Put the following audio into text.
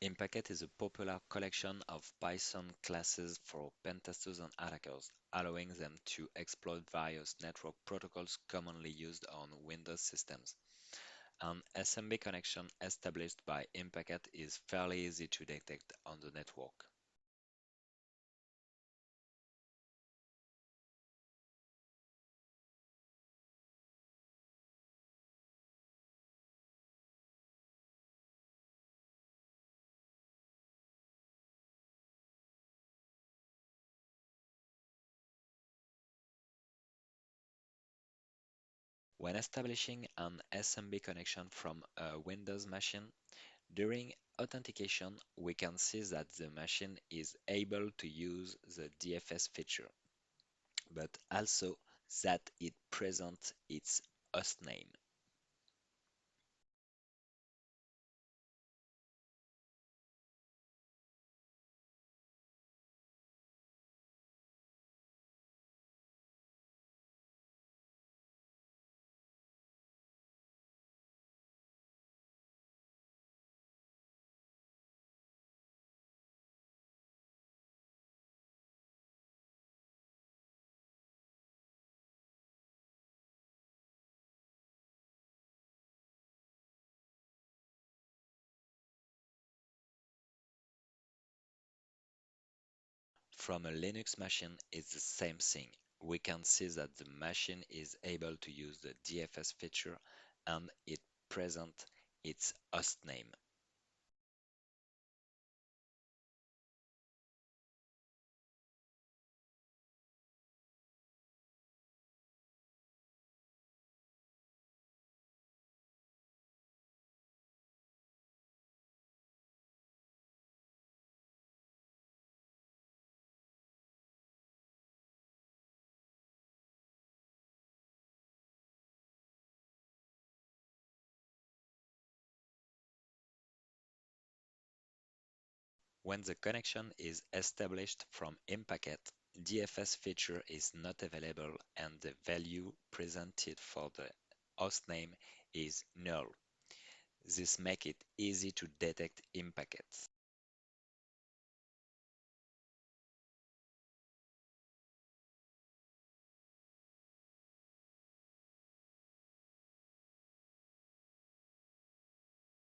Impacket is a popular collection of Python classes for pentesters and attackers, allowing them to exploit various network protocols commonly used on Windows systems. An SMB connection established by Impacket is fairly easy to detect on the network. When establishing an SMB connection from a Windows machine, during authentication, we can see that the machine is able to use the DFS feature, but also that it presents its hostname. From a Linux machine, it's the same thing. We can see that the machine is able to use the DFS feature and it presents its hostname. When the connection is established from Impacket, DFS feature is not available and the value presented for the hostname is null. This makes it easy to detect Impackets.